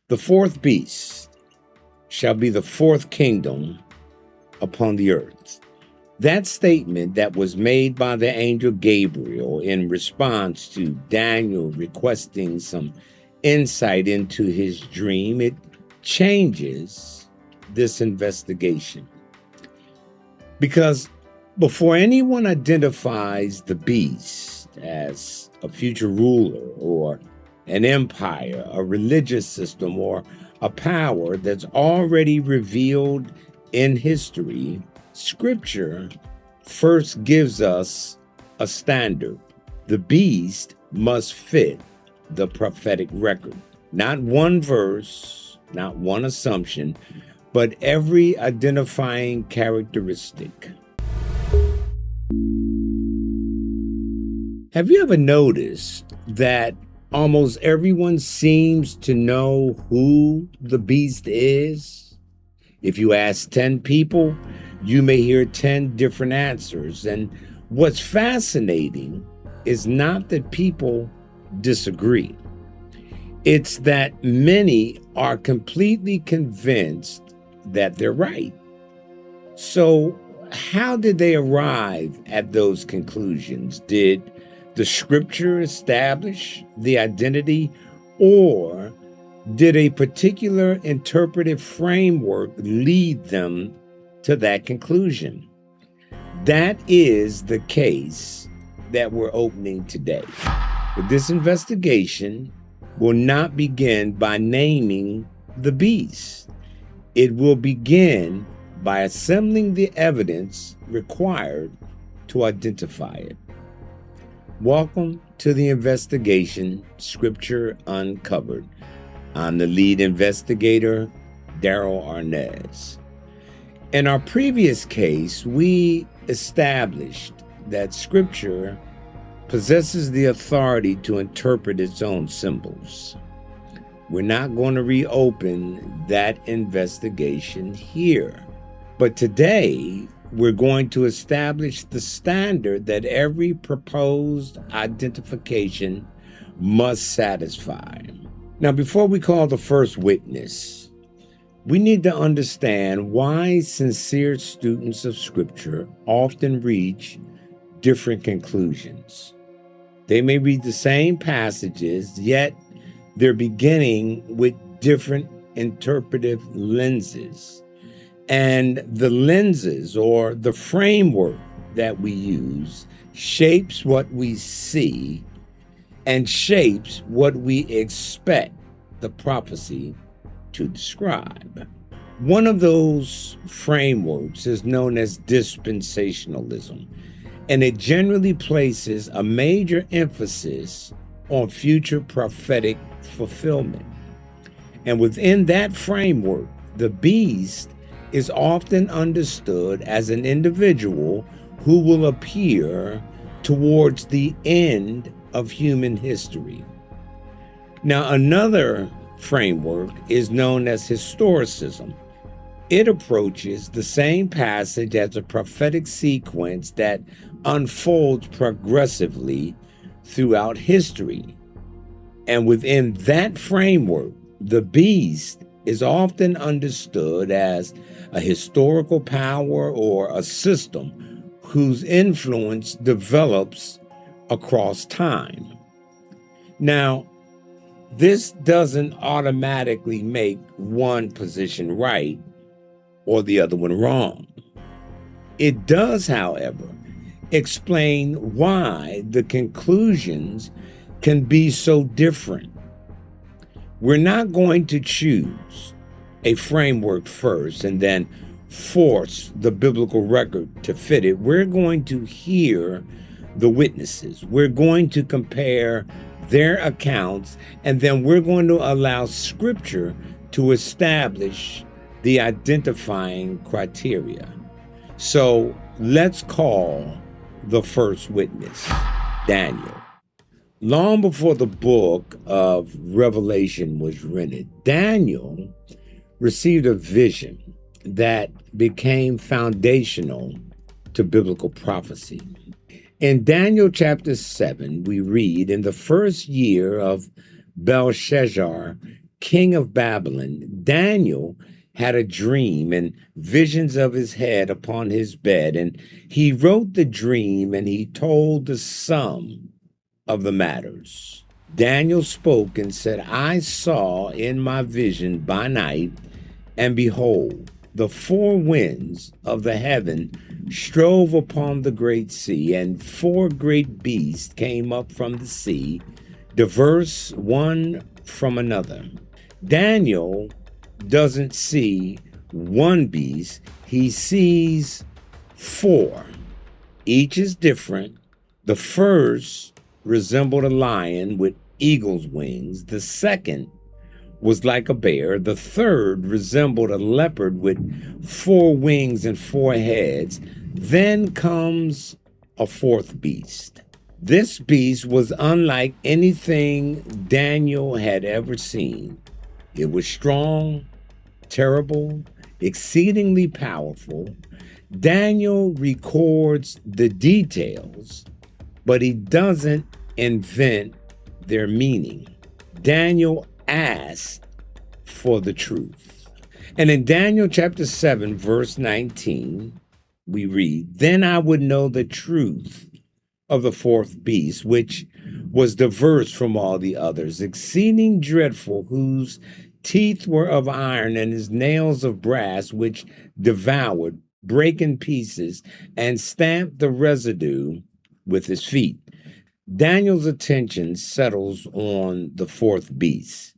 The fourth beast shall be the fourth kingdom upon the earth. That statement that was made by the angel Gabriel in response to Daniel requesting some insight into his dream, it changes this investigation. Because before anyone identifies the beast as a future ruler or an empire, a religious system, or a power that's already revealed in history, Scripture first gives us a standard. The beast must fit the prophetic record. Not one verse, not one assumption, but every identifying characteristic. Have you ever noticed that almost everyone seems to know who the beast is? If you ask 10 people, you may hear 10 different answers. And what's fascinating is not that people disagree. It's that many are completely convinced that they're right. So, how did they arrive at those conclusions? Did the Scripture establish the identity, or did a particular interpretive framework lead them to that conclusion? That is the case that we're opening today. But this investigation will not begin by naming the beast. It will begin by assembling the evidence required to identify it. Welcome to the investigation, Scripture Uncovered. I'm the lead investigator, Daryl Arnez. In our previous case, we established that Scripture possesses the authority to interpret its own symbols. We're not going to reopen that investigation here. But today, we're going to establish the standard that every proposed identification must satisfy. Now, before we call the first witness, we need to understand why sincere students of Scripture often reach different conclusions. They may read the same passages, yet they're beginning with different interpretive lenses. And the lenses or the framework that we use shapes what we see and shapes what we expect the prophecy to describe. One of those frameworks is known as dispensationalism, and it generally places a major emphasis on future prophetic fulfillment. And within that framework, the beast is often understood as an individual who will appear towards the end of human history. Now, another framework is known as historicism. It approaches the same passage as a prophetic sequence that unfolds progressively throughout history. And within that framework, the beast is often understood as a historical power or a system whose influence develops across time. Now, this doesn't automatically make one position right or the other one wrong. It does, however, explain why the conclusions can be so different. We're not going to choose a framework first and then force the biblical record to fit it. We're going to hear the witnesses. We're going to compare their accounts, and then we're going to allow Scripture to establish the identifying criteria. So let's call the first witness, Daniel. Long before the book of Revelation was written, Daniel received a vision that became foundational to biblical prophecy. In Daniel chapter 7, we read, "In the first year of Belshazzar, king of Babylon, Daniel had a dream and visions of his head upon his bed, and he wrote the dream and he told the sum of the matters. Daniel spoke and said, I saw in my vision by night, and behold, the four winds of the heaven strove upon the great sea, and four great beasts came up from the sea, diverse one from another. Daniel doesn't see one beast, he sees four. Each is different. The first resembled a lion with eagle's wings. The second was like a bear. The third resembled a leopard with four wings and four heads. Then comes a fourth beast. This beast was unlike anything Daniel had ever seen. It was strong, terrible, exceedingly powerful. Daniel records the details, but he doesn't invent their meaning. Daniel asked for the truth. And in Daniel chapter 7, verse 19, we read, Then I would know the truth of the fourth beast, which was diverse from all the others, exceeding dreadful, whose teeth were of iron and his nails of brass, which devoured, brake in pieces, and stamped the residue with his feet. Daniel's attention settles on the fourth beast.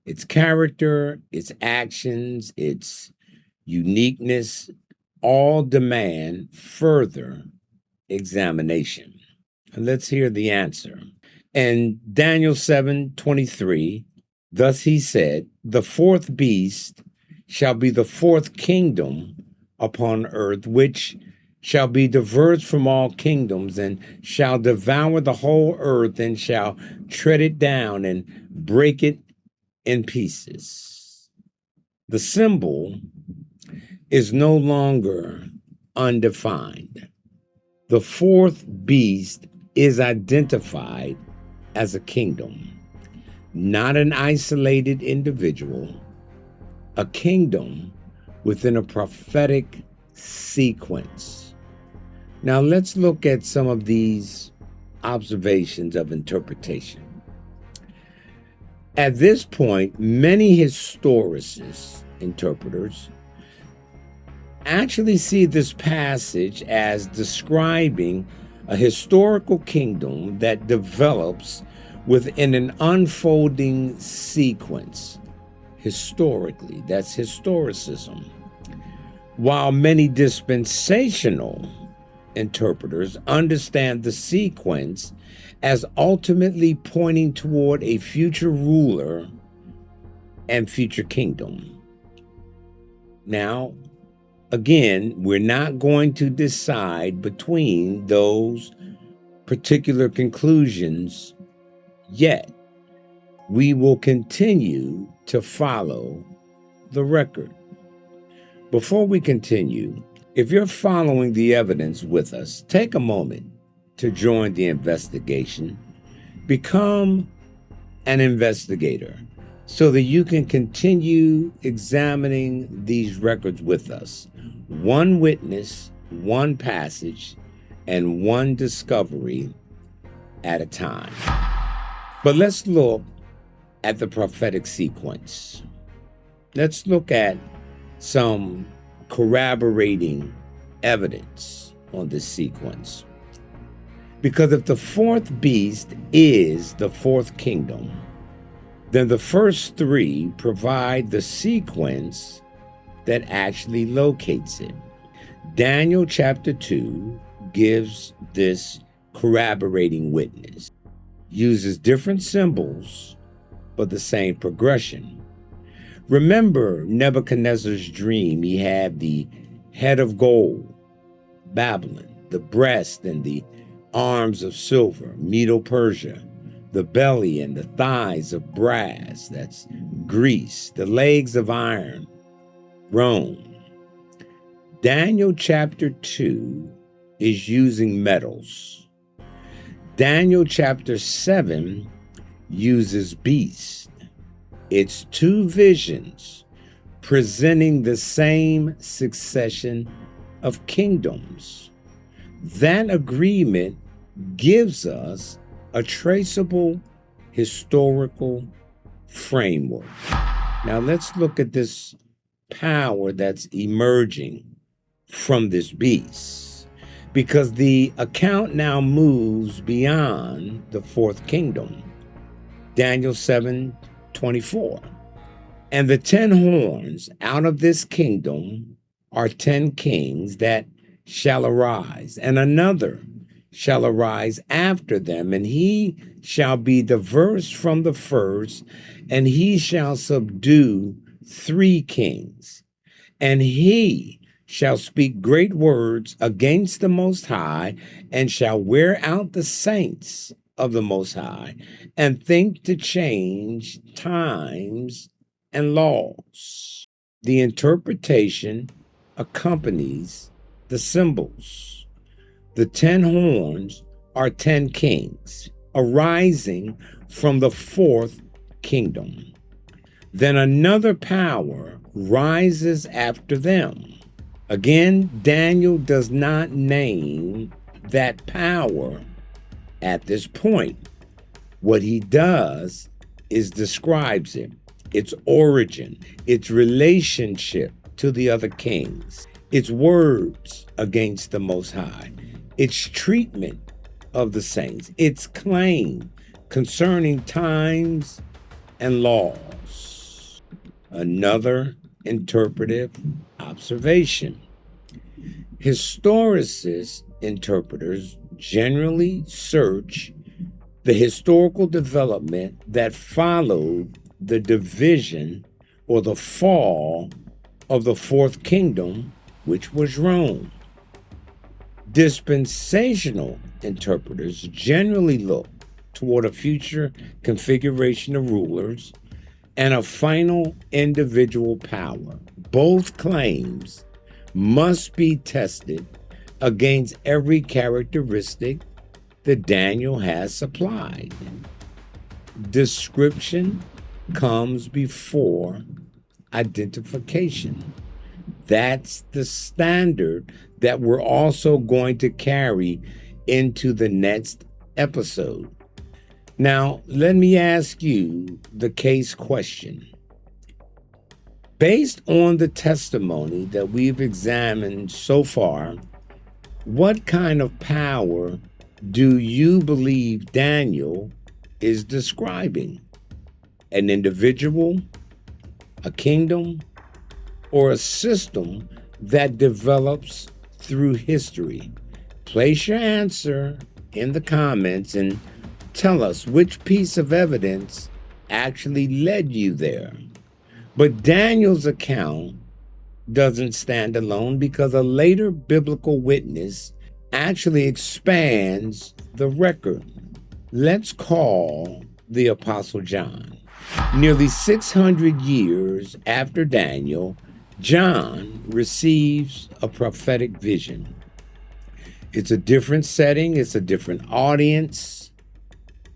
Its character, its actions, its uniqueness, all demand further examination. And let's hear the answer. In Daniel 7:23, thus he said, The fourth beast shall be the fourth kingdom upon earth, which shall be diverse from all kingdoms, and shall devour the whole earth, and shall tread it down and break it in pieces. The symbol is no longer undefined. The fourth beast is identified as a kingdom, not an isolated individual, a kingdom within a prophetic sequence. Now let's look at some of these observations of interpretation. At this point, many historicists, interpreters, actually see this passage as describing a historical kingdom that develops within an unfolding sequence. Historically, that's historicism. While many dispensational interpreters understand the sequence as ultimately pointing toward a future ruler and future kingdom. Now, again, we're not going to decide between those particular conclusions yet. We will continue to follow the record. Before we continue, if you're following the evidence with us, take a moment to join the investigation. Become an investigator so that you can continue examining these records with us. One witness, one passage, and one discovery at a time. But let's look at the prophetic sequence. Let's look at some corroborating evidence on this sequence. Because if the fourth beast is the fourth kingdom, then the first three provide the sequence that actually locates it. Daniel chapter 2 gives this corroborating witness, uses different symbols, but the same progression. Remember Nebuchadnezzar's dream. He had the head of gold, Babylon, the breast and the arms of silver, Medo-Persia, the belly and the thighs of brass, that's Greece, the legs of iron, Rome. Daniel chapter 2 is using metals. Daniel chapter 7 uses beasts. It's two visions presenting the same succession of kingdoms. That agreement gives us a traceable historical framework. Now let's look at this power that's emerging from this beast, because the account now moves beyond the fourth kingdom. Daniel 7:24. And the 10 horns out of this kingdom are 10 kings that shall arise, and another shall arise after them, and he shall be diverse from the first, and he shall subdue 3 kings. And he shall speak great words against the Most High, and shall wear out the saints of the Most High, and think to change times and laws. The interpretation accompanies the symbols. The 10 horns are 10 kings arising from the fourth kingdom. Then another power rises after them. Again, Daniel does not name that power at this point. What he does is describes it, its origin, its relationship to the other kings, its words against the Most High, its treatment of the saints, its claim concerning times and laws. Another interpretive observation. Historicist interpreters generally search the historical development that followed the division or the fall of the fourth kingdom, which was Rome. Dispensational interpreters generally look toward a future configuration of rulers and a final individual power. Both claims must be tested against every characteristic that Daniel has supplied. Description comes before identification. That's the standard that we're also going to carry into the next episode. Now, let me ask you the case question. Based on the testimony that we've examined so far, what kind of power do you believe Daniel is describing? An individual, a kingdom, or a system that develops through history? Place your answer in the comments and tell us which piece of evidence actually led you there. But Daniel's account doesn't stand alone, because a later biblical witness actually expands the record. Let's call the Apostle John. Nearly 600 years after Daniel, John receives a prophetic vision. It's a different setting, it's a different audience,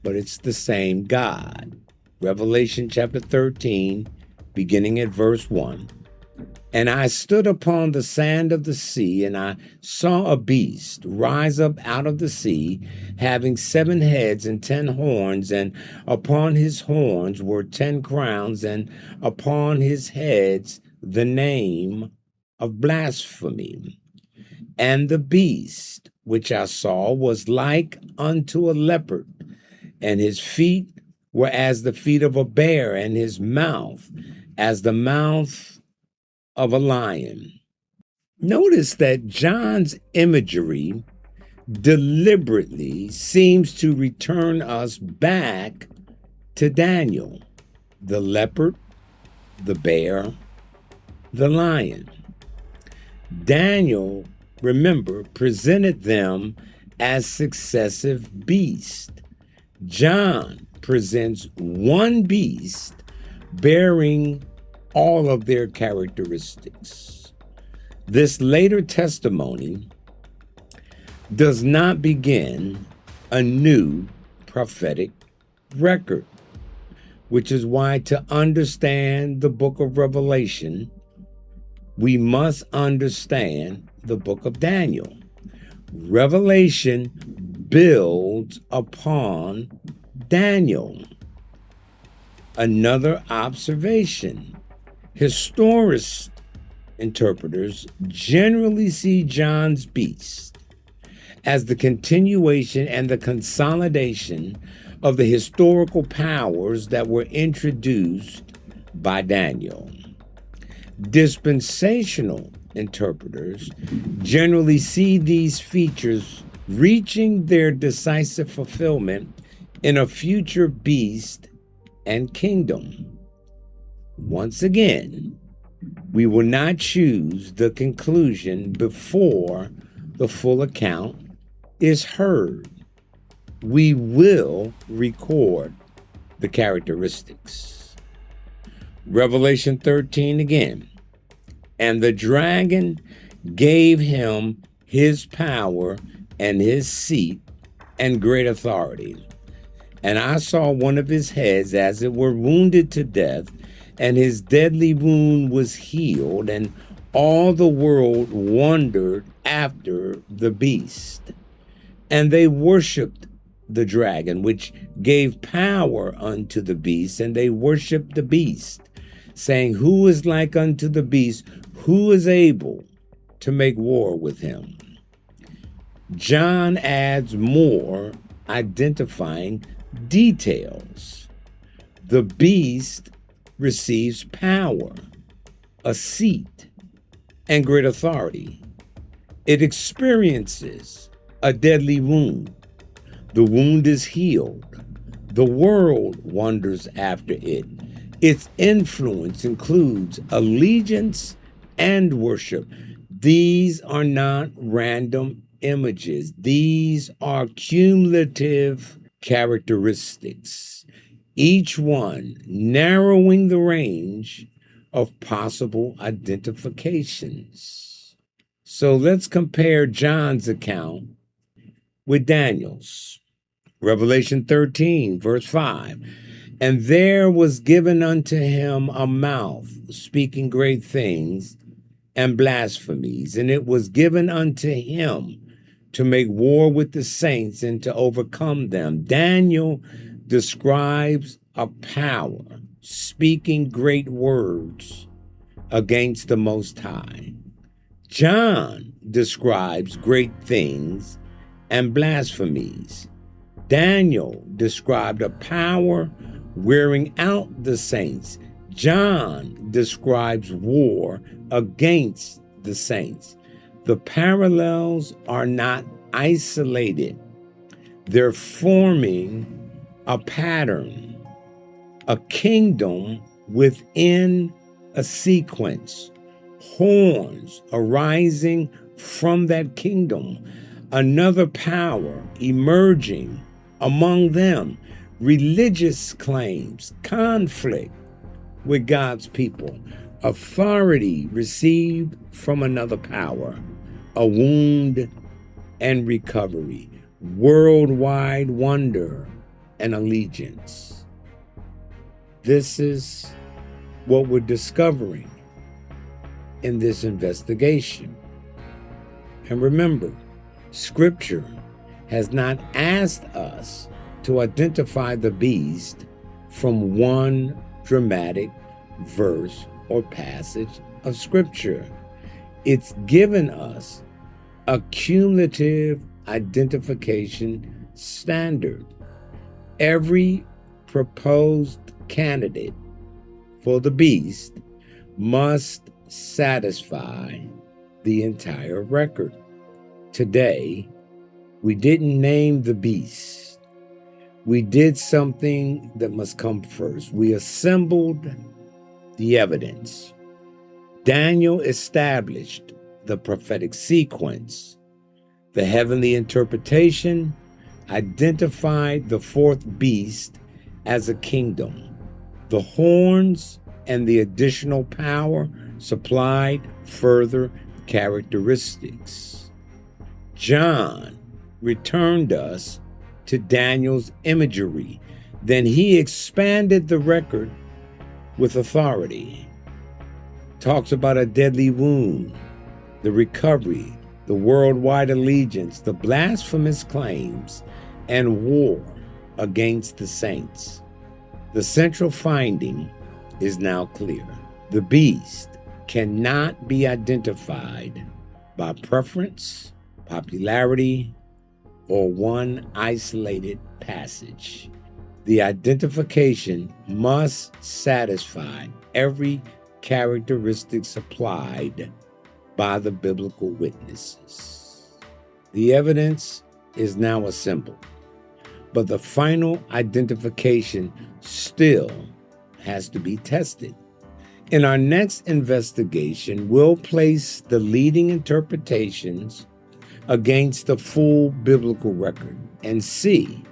but it's the same God. Revelation chapter 13, beginning at verse 1. And I stood upon the sand of the sea, and I saw a beast rise up out of the sea, having 7 heads and 10 horns, and upon his horns were 10 crowns, and upon his heads the name of blasphemy. And the beast which I saw was like unto a leopard, and his feet were as the feet of a bear, and his mouth as the mouth of a lion. Notice that John's imagery deliberately seems to return us back to Daniel: the leopard, the bear, the lion. Daniel, remember, presented them as successive beasts. John presents one beast bearing all of their characteristics. This later testimony does not begin a new prophetic record, which is why to understand the book of Revelation, we must understand the book of Daniel. Revelation builds upon Daniel. Another observation: historic interpreters generally see John's beast as the continuation and the consolidation of the historical powers that were introduced by Daniel. Dispensational interpreters generally see these features reaching their decisive fulfillment in a future beast and kingdom. Once again, we will not choose the conclusion before the full account is heard. We will record the characteristics. Revelation 13 again. And the dragon gave him his power and his seat and great authority. And I saw one of his heads as it were wounded to death, and his deadly wound was healed, and all the world wondered after the beast. And they worshiped the dragon, which gave power unto the beast, and they worshiped the beast, saying, Who is like unto the beast? Who is able to make war with him? John adds more identifying details. The beast receives power, a seat, and great authority. It experiences a deadly wound. The wound is healed. The world wonders after it. Its influence includes allegiance and worship. These are not random images. These are cumulative characteristics, each one narrowing the range of possible identifications. So let's compare John's account with Daniel's. Revelation 13, verse 5. And there was given unto him a mouth, speaking great things and blasphemies, and it was given unto him to make war with the saints and to overcome them. Daniel describes a power, speaking great words against the Most High. John describes great things and blasphemies. Daniel described a power wearing out the saints. John describes war against the saints. The parallels are not isolated. They're forming a pattern, a kingdom within a sequence, horns arising from that kingdom, another power emerging among them, religious claims, conflict with God's people, authority received from another power, a wound and recovery, worldwide wonder and allegiance. This is what we're discovering in this investigation. And remember, Scripture has not asked us to identify the beast from one dramatic verse or passage of Scripture. It's given us a cumulative identification standard. Every proposed candidate for the beast must satisfy the entire record. Today, we didn't name the beast. We did something that must come first. We assembled the evidence. Daniel established the prophetic sequence. The heavenly interpretation identified the fourth beast as a kingdom. The horns and the additional power supplied further characteristics. John returned us to Daniel's imagery. Then he expanded the record with authority. Talks about a deadly wound, the recovery, the worldwide allegiance, the blasphemous claims, and war against the saints. The central finding is now clear. The beast cannot be identified by preference, popularity, or one isolated passage. The identification must satisfy every characteristic supplied by the biblical witnesses. The evidence is now assembled, but the final identification still has to be tested. In our next investigation, we'll place the leading interpretations against the full biblical record and see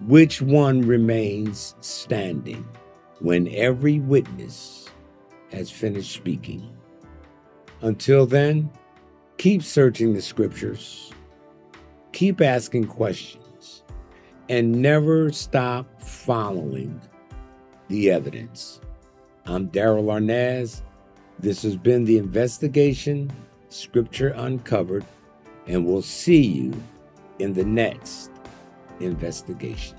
which one remains standing when every witness has finished speaking. Until then, keep searching the scriptures, keep asking questions, and never stop following the evidence. I'm Daryl Arnaz. This has been the Investigation Scripture Uncovered, and we'll see you in the next investigation.